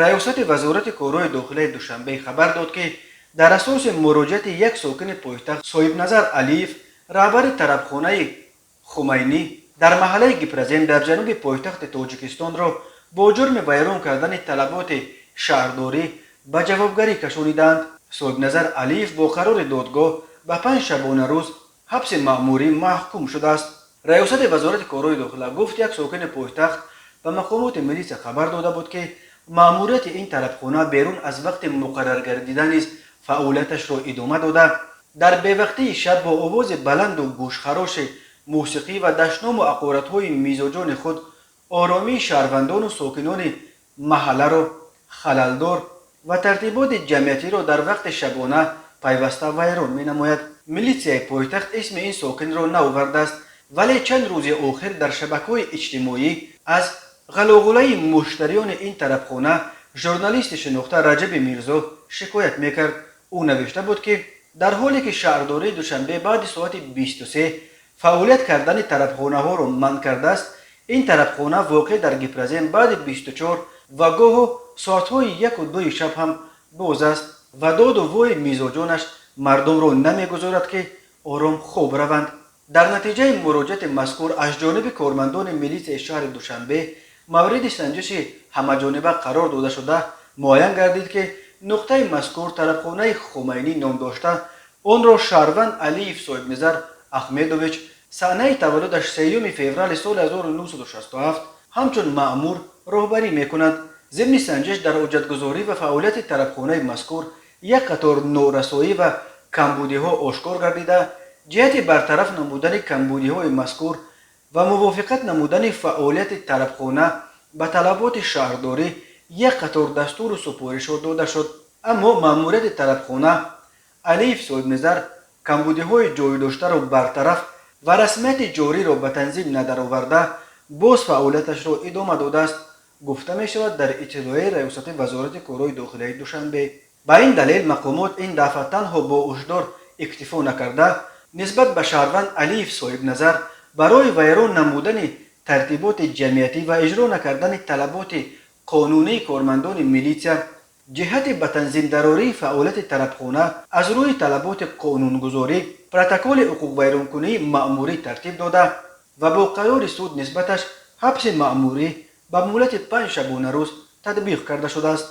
ریاست وزارت کورای داخلی دوشنبه خبر داد که در اساس مراجعت یک ساکن پایتخت صاحب نظر علیف رهبر طربخانه خمینی در محله گپرزین در جنوب پایتخت تاجیکستان را با جرم ویران کردن طلبات شهرداری به جوابگری کشانیدند. صاحب نظر علیف با قرار دادگاه به 5 شبانه روز حبس مأموری محکوم شده است. ریاست وزارت کورای داخلی گفت یک ساکن پایتخت به مقامات ملیس خبر داده بود که مأموریت این طربخانه بیرون از وقت مقرر گردیدن نیز فعالیتش را ادامه داده. در بیوقتی شب با آواز بلند و گوشخراش موسیقی و دشنام و عقارت‌های میزاجان خود آرامی شهروندان و ساکنان محله را خللدار و ترتیبات جمعیتی را در وقت شبانه پیوسته ویران می‌نماید. میلیسیای پایتخت اسم این ساکن را نآورده است، ولی چند روز آخر در شبکه‌های اجتماعی از غلاغله مشتریان این طربخانه ژورنالیست شناخته رجب میرزا شکایت میکرد. او نوشته بود که در حالی که شهرداری دوشنبه بعد ساعت 23 فعالیت کردن طربخانه ها را منع کرده است، این طربخانه واقع در گپرزین بعد 24 و گاه ساعت‌های 1 و 2 شب هم باز است و داد و وای میزاجانش مردم را نمیگذارد که آرام خوب روند. در نتیجه مراجعت مذکور از جانب کارمندان میلیس شهر دوشنبه مورد سنجش همه‌جانبه قرار داده شده معین گردید که نقطه مذکور طربخانه خمینی نام داشته آن را شهروند علیف صاحب نظر احمدویچ صحنه تولدش 3 فوریه سال 1967 همچون مأمور راهبری میکند. ضمن سنجش در حجتگزاری و فعالیت طربخانه مذکور یک قطار نارسایی و کمبودی ها آشکار گردیده، جهت برطرف نمودن کمبودی های مذکور و موافقت نمودن فعالیت طربخانه به طلبات شهرداری یک قطار دستور سپارشات داده شد. اما مأموریت طربخانه علیف صاحب نظر کمبودی های جای داشته را برطرف و رسمیت جاری را به تنظیم ندرآورده باز فعالیتش را ادامه داده است، گفته می شود در اطلاعیه ریاست وزارت کورای داخلی دوشنبه. به این دلیل مقامات این دفعه تنها با هشدار اکتفا نکرده نسبت به شهروند علیف صاحب نظر برای ویران نمودن ترتیبات جمعیتی و اجرا نکردن طلبات قانونی کارمندان میلیسیا جهت به تنظیم دراری فعالیت طربخانه از روی طلبات قانونگذاری پروتکل حقوق ویرانکنی مأموری ترتیب داده و با قرار سود نسبتش حبس مأموری به مهلت 5 شبانه روز تطبیق کرده شده است.